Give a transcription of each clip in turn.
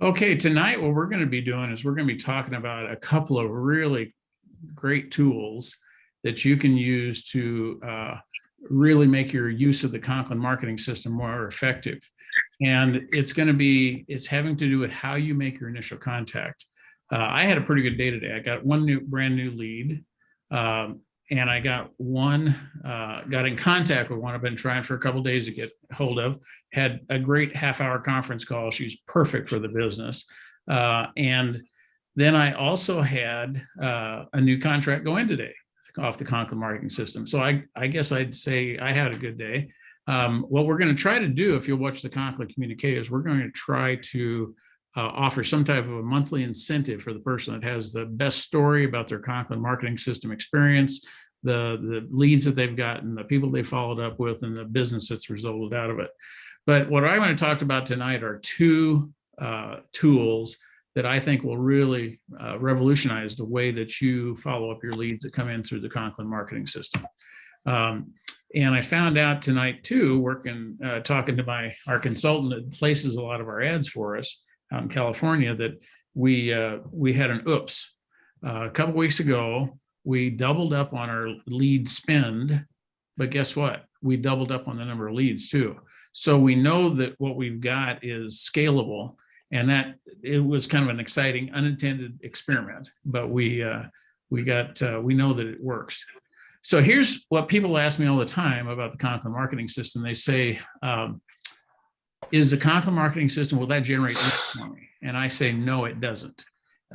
Okay, tonight what we're going to be doing is we're going to be talking about a couple of really great tools that you can use to really make your use of the Conklin marketing system more effective. And it's having to do with how you make your initial contact. I had a pretty good day today. I got one brand new lead. And I got in contact with one I've been trying for a couple of days to get hold of. Had a great half-hour conference call. She's perfect for the business. And then I also had a new contract go in today off the Conklin marketing system. So I guess I'd say I had a good day. What we're going to try to do, if you'll watch the Conklin communique, is we're going to try to offer some type of a monthly incentive for the person that has the best story about their Conklin marketing system experience, the leads that they've gotten, the people they followed up with, and the business that's resulted out of it. But what I want to talk about tonight are two tools that I think will really revolutionize the way that you follow up your leads that come in through the Conklin marketing system. And I found out tonight too, talking to our consultant that places a lot of our ads for us out in California, that we had an oops. A couple weeks ago, we doubled up on our lead spend, but guess what? We doubled up on the number of leads too. So we know that what we've got is scalable, and that it was kind of an exciting unintended experiment, but we know that it works. So here's what people ask me all the time about the Conklin marketing system. They say, is the Conklin marketing system, will that generate leads for me? And I say, no, it doesn't.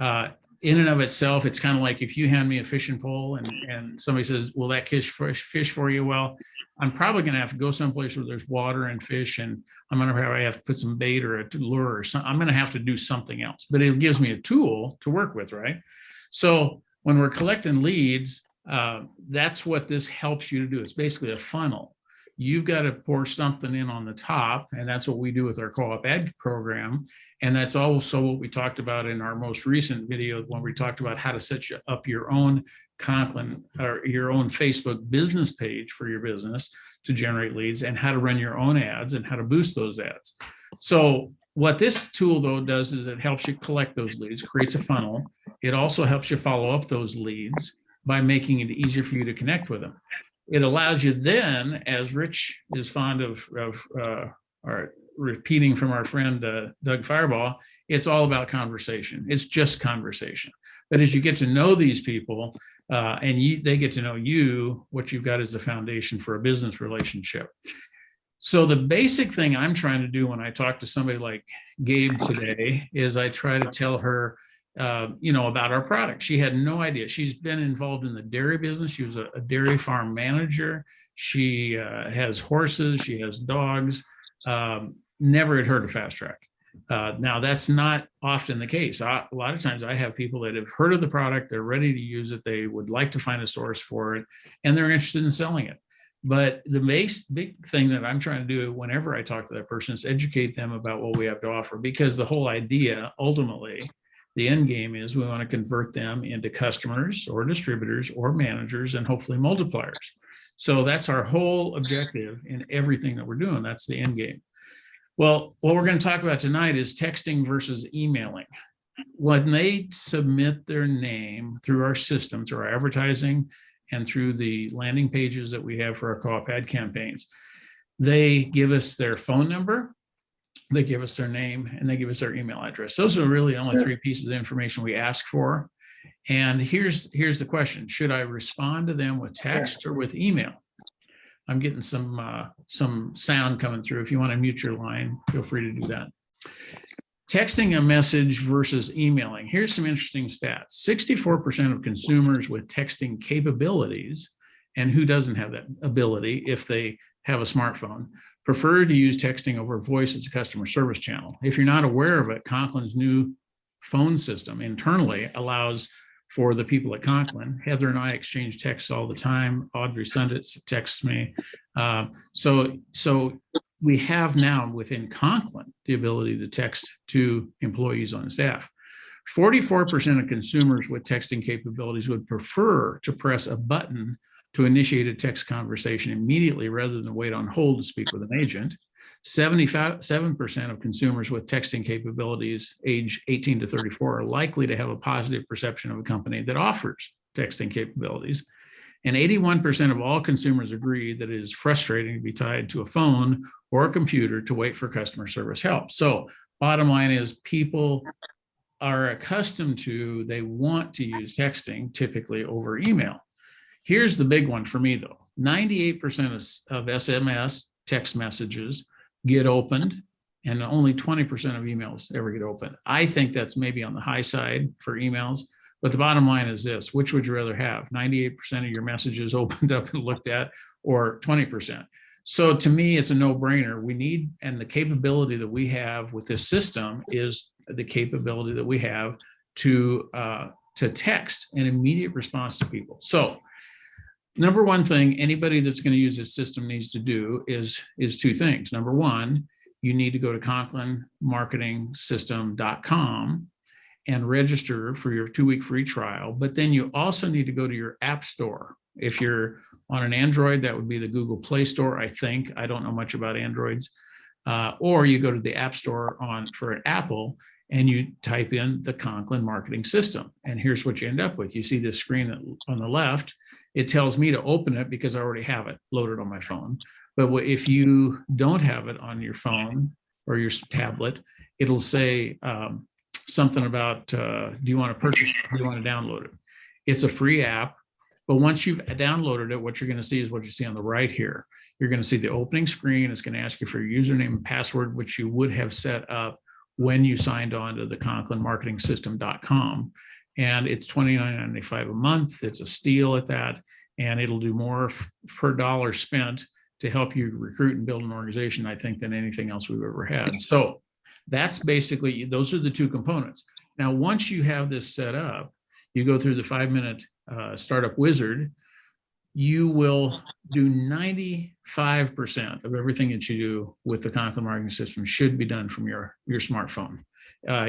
In and of itself, it's kind of like if you hand me a fishing pole and somebody says, will that catch fish for you? Well, I'm probably going to have to go someplace where there's water and fish, and I'm going to have to put some bait or a lure or something. I'm going to have to do something else, but it gives me a tool to work with, right? So when we're collecting leads, that's what this helps you to do. It's basically a funnel. You've got to pour something in on the top, and that's what we do with our co-op ad program. And that's also what we talked about in our most recent video when we talked about how to set up your own Conklin or your own Facebook business page for your business to generate leads, and how to run your own ads and how to boost those ads. So what this tool though does is it helps you collect those leads, creates a funnel. It also helps you follow up those leads by making it easier for you to connect with them. It allows you then, as Rich is fond of repeating from our friend Doug Fireball, it's all about conversation. It's just conversation. But as you get to know these people and they get to know you, what you've got is the foundation for a business relationship. So the basic thing I'm trying to do when I talk to somebody like Gabe today is I try to tell her about our product. She had no idea. She's been involved in the dairy business. She was a dairy farm manager. She has horses. She has dogs. Never had heard of Fast Track. Now, that's not often the case. A lot of times I have people that have heard of the product. They're ready to use it. They would like to find a source for it, and they're interested in selling it. But the big thing that I'm trying to do whenever I talk to that person is educate them about what we have to offer, because the whole idea, ultimately, the end game is we want to convert them into customers or distributors or managers and hopefully multipliers. So that's our whole objective in everything that we're doing. That's the end game. Well, what we're going to talk about tonight is texting versus emailing. When they submit their name through our system, through our advertising and through the landing pages that we have for our co-op ad campaigns, they give us their phone number, they give us their name, and they give us their email address. Those are really the only three pieces of information we ask for. And here's the question: should I respond to them with text or with email? I'm getting some sound coming through. If you want to mute your line, feel free to do that. Texting a message versus emailing. Here's some interesting stats. 64% of consumers with texting capabilities, and who doesn't have that ability if they have a smartphone, prefer to use texting over voice as a customer service channel. If you're not aware of it, Conklin's new phone system internally allows for the people at Conklin. Heather and I exchange texts all the time. Audrey Sunditz texts me. So we have now within Conklin the ability to text to employees on staff. 44% of consumers with texting capabilities would prefer to press a button to initiate a text conversation immediately rather than wait on hold to speak with an agent. 77% of consumers with texting capabilities age 18 to 34 are likely to have a positive perception of a company that offers texting capabilities. And 81% of all consumers agree that it is frustrating to be tied to a phone or a computer to wait for customer service help. So bottom line is people are accustomed to, they want to use texting typically over email. Here's the big one for me though. 98% of SMS text messages get opened and only 20% of emails ever get opened. I think that's maybe on the high side for emails. But the bottom line is this: which would you rather have? 98% of your messages opened up and looked at, or 20%? So to me, it's a no-brainer. We need, and the capability that we have with this system is the capability that we have to text an immediate response to people. So number one thing anybody that's going to use this system needs to do is two things. Number one, you need to go to ConklinMarketingSystem.com and register for your 2-week free trial. But then you also need to go to your app store. If you're on an Android, that would be the Google Play Store, I think. I don't know much about Androids. Or you go to the App Store for an Apple and you type in the Conklin Marketing System. And here's what you end up with. You see this screen on the left. It tells me to open it because I already have it loaded on my phone. But if you don't have it on your phone or your tablet, it'll say, something about, do you want to purchase it? Do you want to download it? It's a free app, but once you've downloaded it, what you're going to see is what you see on the right here. You're going to see the opening screen. It's going to ask you for your username and password, which you would have set up when you signed on to the ConklinMarketingSystem.com. And it's $29.95 a month. It's a steal at that. And it'll do more per dollar spent to help you recruit and build an organization, I think, than anything else we've ever had. So that's basically, those are the two components. Now, once you have this set up, you go through the 5-minute startup wizard, you will do 95% of everything that you do with the Conklin Marketing System should be done from your smartphone.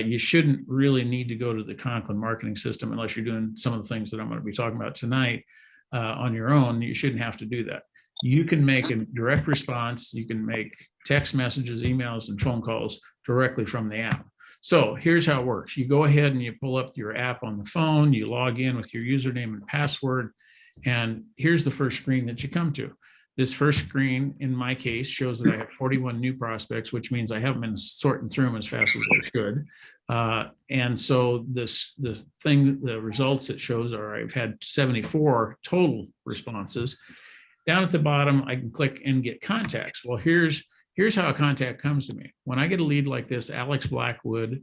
You shouldn't really need to go to the Conklin Marketing System unless you're doing some of the things that I'm going to be talking about tonight on your own. You shouldn't have to do that. You can make a direct response. You can make text messages, emails, and phone calls directly from the app. So here's how it works. You go ahead and you pull up your app on the phone, you log in with your username and password, and here's the first screen that you come to. This first screen, in my case, shows that I have 41 new prospects, which means I haven't been sorting through them as fast as I should. And so the results it shows are I've had 74 total responses. Down at the bottom, I can click and get contacts. Well, here's how a contact comes to me. When I get a lead like this, Alex Blackwood,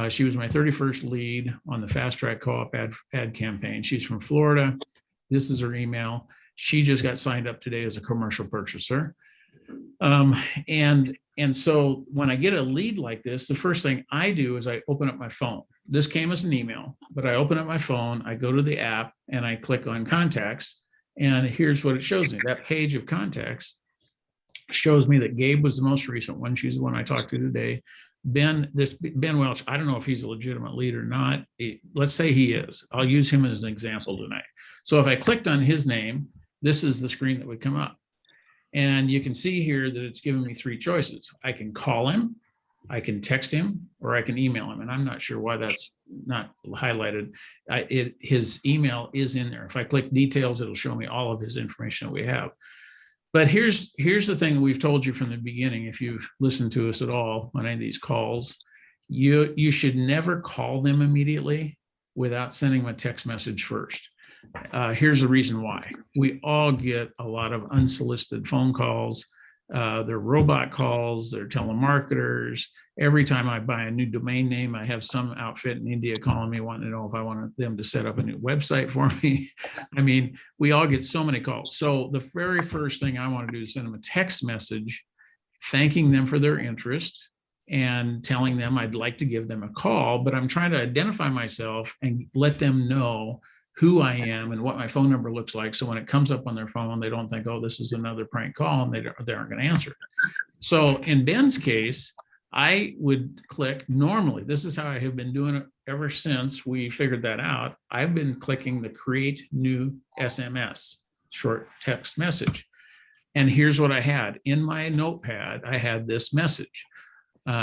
she was my 31st lead on the Fast Track Co-op ad campaign. She's from Florida. This is her email. She just got signed up today as a commercial purchaser. And so when I get a lead like this, the first thing I do is I open up my phone. This came as an email, but I open up my phone, I go to the app and I click on contacts. And here's what it shows me. That page of contacts shows me that Gabe was the most recent one. She's the one I talked to today. Ben Welch, I don't know if he's a legitimate lead or not. Let's say he is. I'll use him as an example tonight. So if I clicked on his name, this is the screen that would come up. And you can see here that it's giving me 3 choices. I can call him, I can text him, or I can email him. And I'm not sure why that's not highlighted. His email is in there. If I click details, it'll show me all of his information that we have. But here's the thing that we've told you from the beginning. If you've listened to us at all on any of these calls, you should never call them immediately without sending them a text message first. Here's the reason why. We all get a lot of unsolicited phone calls. They're robot calls, they're telemarketers. Every time I buy a new domain name, I have some outfit in India calling me wanting to know if I want them to set up a new website for me. I mean, we all get so many calls. So the very first thing I want to do is send them a text message, thanking them for their interest and telling them I'd like to give them a call, but I'm trying to identify myself and let them know who I am and what my phone number looks like. So when it comes up on their phone, they don't think, oh, this is another prank call, and they aren't going to answer it. So in Ben's case, I would click normally. This is how I have been doing it ever since we figured that out. I've been clicking the create new SMS, short text message. And here's what I had in my notepad. I had this message.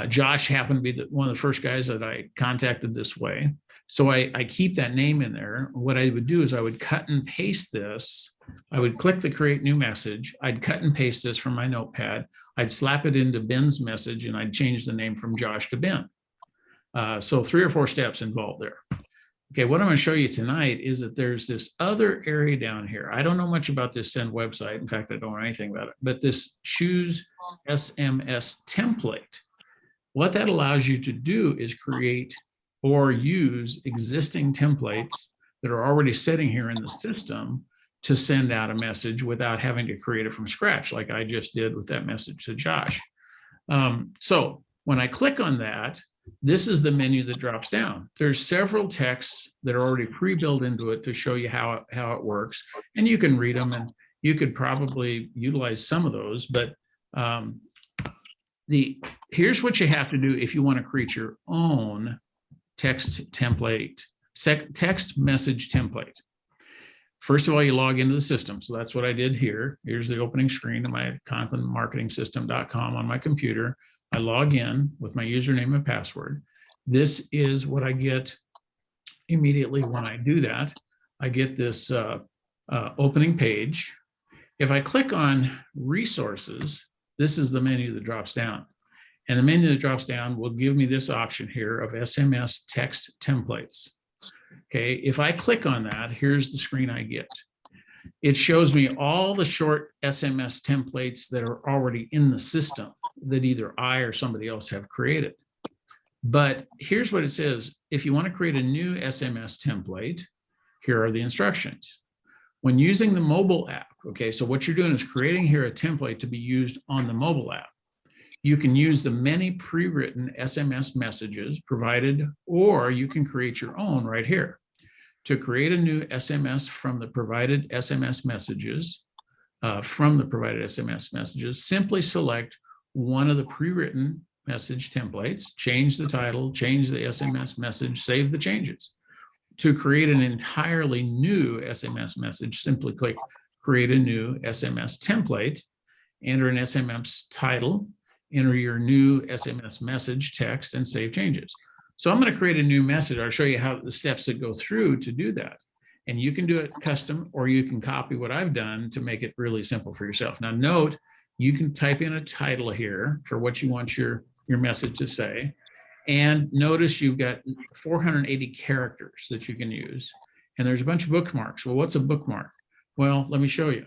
Josh happened to be one of the first guys that I contacted this way. So I keep that name in there. What I would do is I would cut and paste this. I would click the create new message. I'd cut and paste this from my notepad. I'd slap it into Ben's message and I'd change the name from Josh to Ben. So 3 or 4 steps involved there. Okay, what I'm going to show you tonight is that there's this other area down here. I don't know much about this Send website. In fact, I don't know anything about it, but this Choose SMS template. What that allows you to do is create or use existing templates that are already sitting here in the system to send out a message without having to create it from scratch, like I just did with that message to Josh. So when I click on that, this is the menu that drops down. There's several texts that are already pre-built into it to show you how it works, and you can read them, and you could probably utilize some of those, but here's what you have to do if you want to create your own text template, text message template. First of all, you log into the system. So that's what I did here. Here's the opening screen of my conklinmarketingsystem.com on my computer. I log in with my username and password. This is what I get immediately when I do that. I get this opening page. If I click on resources, this is the menu that drops down. And the menu that drops down will give me this option here of SMS text templates. Okay, if I click on that, here's the screen I get. It shows me all the short SMS templates that are already in the system that either I or somebody else have created. But here's what it says. If you want to create a new SMS template, here are the instructions. When using the mobile app, okay, so what you're doing is creating here a template to be used on the mobile app. You can use the many pre-written SMS messages provided, or you can create your own right here. To create a new SMS from the provided SMS messages, simply select one of the pre-written message templates, change the title, change the SMS message, save the changes. To create an entirely new SMS message, simply click Create a New SMS Template, enter an SMS title, enter your new SMS message text, and save changes. So I'm going to create a new message. I'll show you how the steps that go through to do that. And you can do it custom, or you can copy what I've done to make it really simple for yourself. Now note, you can type in a title here for what you want your message to say. And notice you've got 480 characters that you can use. And there's a bunch of bookmarks. Well, what's a bookmark? Well, let me show you.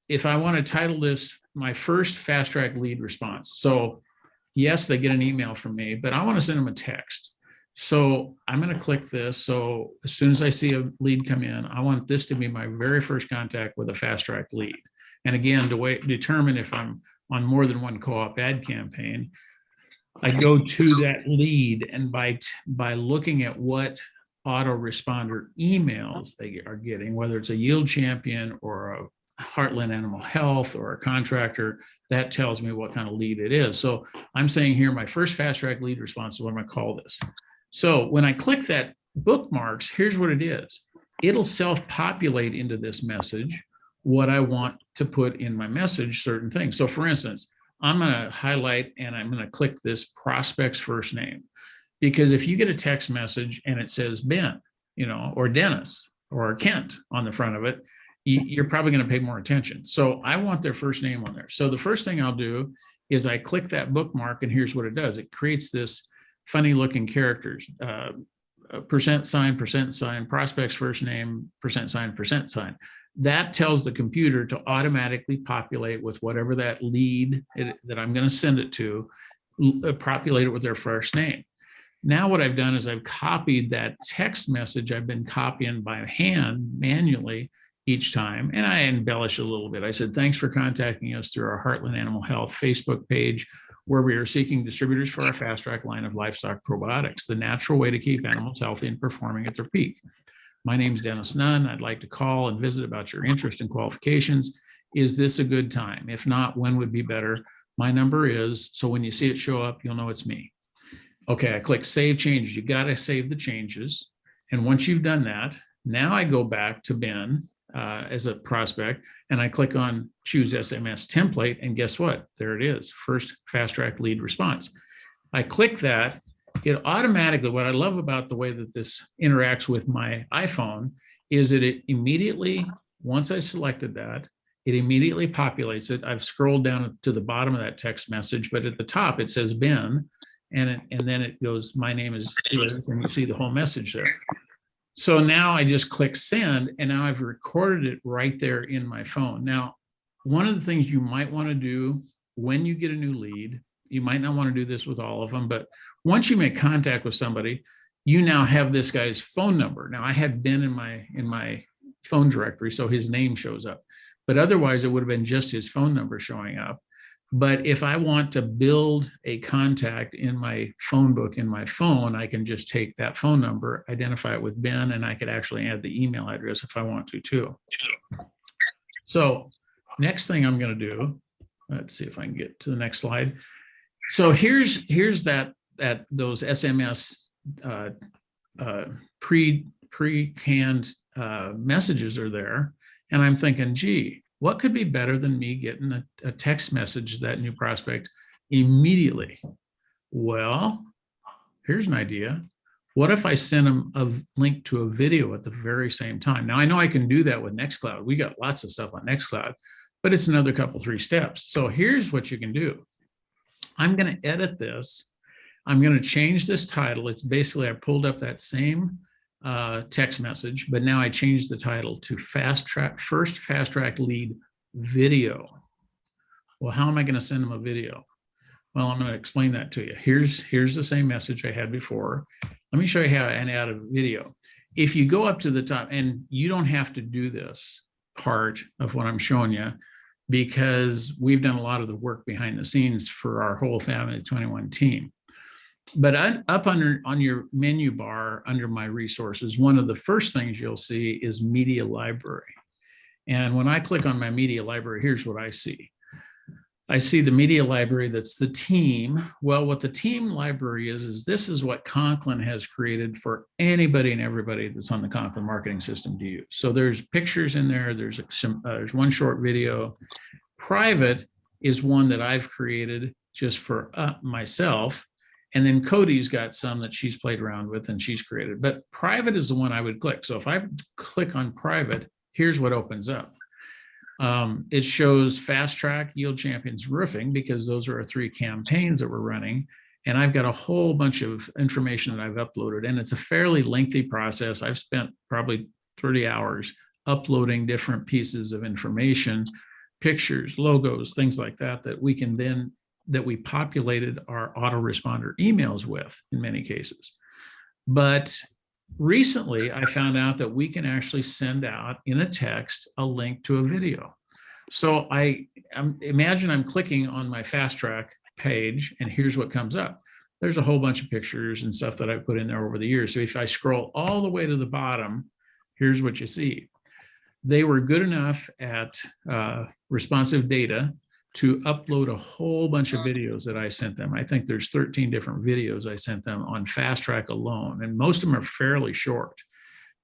If I want to title this my first fast track lead response. So yes, they get an email from me, but I want to send them a text. So I'm going to click this. So as soon as I see a lead come in, I want this to be my very first contact with a fast track lead. And again, to determine if I'm on more than one co-op ad campaign, I go to that lead, and by looking at what autoresponder emails they are getting, whether it's a yield champion or a Heartland Animal Health or a contractor, that tells me what kind of lead it is. So I'm saying here, my first fast track lead response is what I'm going to call this. So when I click that bookmarks, here's what it is. It'll self-populate into this message what I want to put in my message, certain things. So for instance, I'm going to highlight and I'm going to click this prospect's first name, because if you get a text message and it says Ben, or Dennis or Kent on the front of it, you're probably going to pay more attention. So I want their first name on there. So the first thing I'll do is I click that bookmark, and here's what it does. It creates this funny looking characters, %, prospect's first name, %. That tells the computer to automatically populate with whatever that lead that I'm going to send it to, populate it with their first name. Now what I've done is I've copied that text message I've been copying by hand manually each time, and I embellish a little bit. I said, thanks for contacting us through our Heartland Animal Health Facebook page, where we are seeking distributors for our fast track line of livestock probiotics, the natural way to keep animals healthy and performing at their peak. My name is Dennis Nunn. I'd like to call and visit about your interest and qualifications. Is this a good time? If not, when would be better? My number is, so when you see it show up, you'll know it's me. Okay, I click Save Changes. You got to save the changes. And once you've done that, now I go back to Ben, as a prospect, and I click on choose SMS template, and guess what? There it is, first fast track lead response. I click that, it automatically, what I love about the way that this interacts with my iPhone is that it immediately, once I selected that, it immediately populates it. I've scrolled down to the bottom of that text message, but at the top it says Ben, and then it goes, my name is Liz, and you see the whole message there. So now I just click send, and now I've recorded it right there in my phone. Now, one of the things you might want to do when you get a new lead, you might not want to do this with all of them, but once you make contact with somebody, you now have this guy's phone number. Now, I had Ben in my phone directory, so his name shows up, but otherwise it would have been just his phone number showing up. But if I want to build a contact in my phone book in my phone, I can just take that phone number, identify it with Ben, and I could actually add the email address if I want to too. So next thing I'm going to do, let's see if I can get to the next slide. So here's those SMS pre-canned messages are there, and I'm thinking, gee, what could be better than me getting a text message to that new prospect immediately? Well, here's an idea. What if I send them a link to a video at the very same time? Now, I know I can do that with Nextcloud. We got lots of stuff on Nextcloud, but it's another couple, 3 steps. So here's what you can do. I'm going to edit this. I'm going to change this title. It's basically, I pulled up that same text message, but now I changed the title to first fast track lead video. Well, how am I going to send them a video? Well, I'm going to explain that to you. Here's the same message I had before. Let me show you how I add a video. If you go up to the top, and you don't have to do this part of what I'm showing you, because we've done a lot of the work behind the scenes for our whole Family 21 team. But up on your menu bar under my resources, one of the first things you'll see is media library. And when I click on my media library, here's what I see. I see the media library that's the team. Well, what the team library is this is what Conklin has created for anybody and everybody that's on the Conklin marketing system to use. So there's pictures in there. There's one short video. Private is one that I've created just for myself. And then Cody's got some that she's played around with and she's created. But private is the one I would click. So if I click on private, here's what opens up. It shows Fast Track, Yield Champions Roofing, because those are our 3 campaigns that we're running. And I've got a whole bunch of information that I've uploaded. And it's a fairly lengthy process. I've spent probably 30 hours uploading different pieces of information, pictures, logos, things like that, that we populated our autoresponder emails with in many cases. But recently, I found out that we can actually send out in a text a link to a video. So imagine I'm clicking on my Fast Track page, and here's what comes up. There's a whole bunch of pictures and stuff that I put in there over the years. So if I scroll all the way to the bottom, here's what you see. They were good enough at responsive data to upload a whole bunch of videos that I sent them. I think there's 13 different videos I sent them on Fast Track alone, and most of them are fairly short.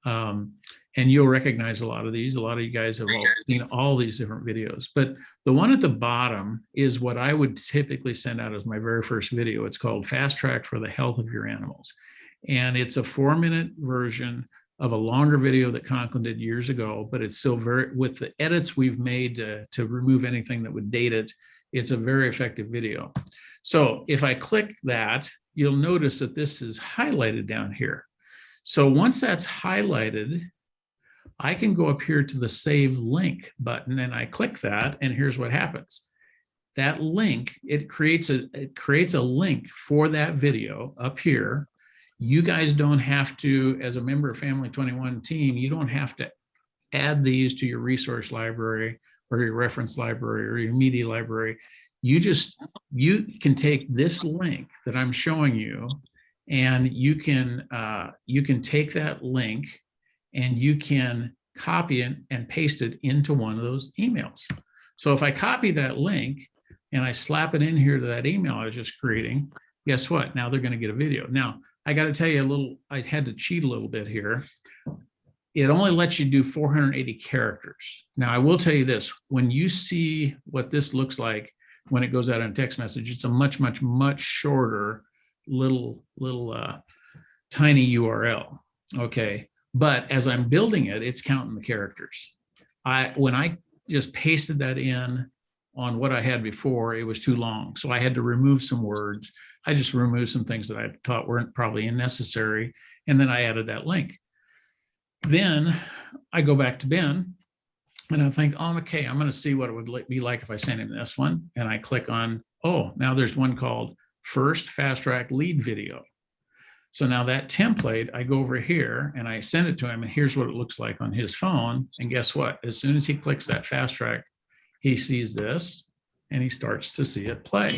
And you'll recognize a lot of these. A lot of you guys have seen all these different videos, but the one at the bottom is what I would typically send out as my very first video. It's called Fast Track for the Health of Your Animals. And it's a 4-minute version of a longer video that Conklin did years ago, but it's still with the edits we've made to remove anything that would date it, it's a very effective video. So if I click that, you'll notice that this is highlighted down here. So once that's highlighted, I can go up here to the Save Link button, and I click that, and here's what happens. That link, it creates a link for that video up here. You guys don't have to, as a member of Family 21 team, you don't have to add these to your resource library or your reference library or your media library. You can take this link that I'm showing you, and you can take that link and you can copy it and paste it into one of those emails. So if I copy that link and I slap it in here to that email I was just creating, guess what? Now they're going to get a video. Now, I got to tell you I had to cheat a little bit here. it only lets you do 480 characters. Now, I will tell you this, when you see what this looks like when it goes out in a text message, it's a much, much, much shorter little tiny URL, okay? But as I'm building it, it's counting the characters. When I just pasted that in on what I had before, it was too long. So I had to remove some words. I just removed some things that I thought weren't probably unnecessary. And then I added that link. Then I go back to Ben and I think, oh, okay, I'm going to see what it would be like if I send him this one. And I click on, oh, now there's one called First Fast Track Lead Video. So now that template, I go over here and I send it to him, and here's what it looks like on his phone. And guess what? As soon as he clicks that fast track, he sees this and he starts to see it play.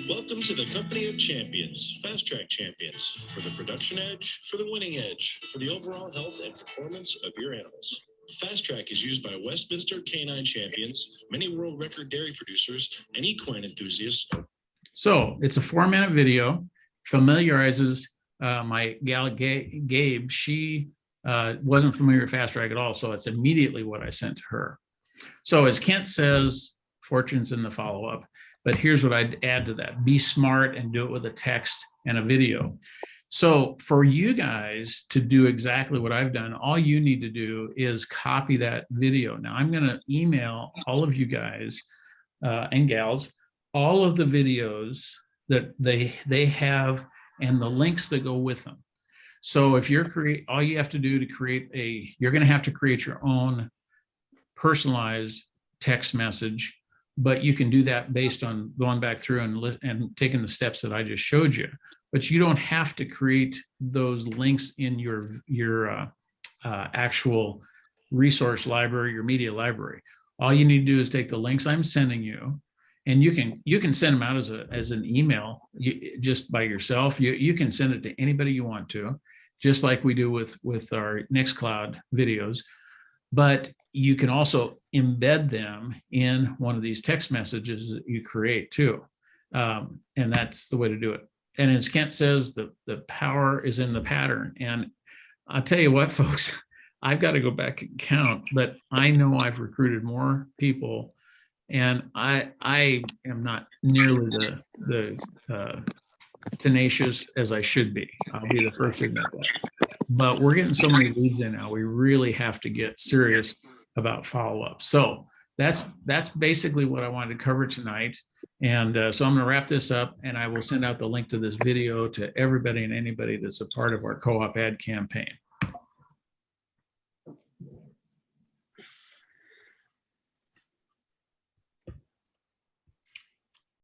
Welcome to the company of champions, Fast Track Champions, for the production edge, for the winning edge, for the overall health and performance of your animals. Fast Track is used by Westminster canine champions, many world record dairy producers, and equine enthusiasts. So it's a 4-minute video, familiarizes my gal Gabe. She wasn't familiar with Fast Track at all, so it's immediately what I sent to her. So as Kent says, fortune's in the follow-up, but here's what I'd add to that. Be smart and do it with a text and a video. So for you guys to do exactly what I've done, all you need to do is copy that video. Now I'm going to email all of you guys and gals all of the videos that they have and the links that go with them. So if you're all you have to do to create you're going to have to create your own personalized text message, but you can do that based on going back through and taking the steps that I just showed you. But you don't have to create those links in your actual resource library, your media library. All you need to do is take the links I'm sending you, and you can send them out as an email just by yourself. You can send it to anybody you want to, just like we do with our Nextcloud videos. But you can also embed them in one of these text messages that you create too. And that's the way to do it. And as Kent says, the power is in the pattern. And I'll tell you what, folks, I've got to go back and count, but I know I've recruited more people, and I am not nearly the tenacious as I should be. I'll be the first to admit that. But we're getting so many leads in now. We really have to get serious about follow-up. So that's basically what I wanted to cover tonight. And so I'm going to wrap this up, and I will send out the link to this video to everybody and anybody that's a part of our co-op ad campaign.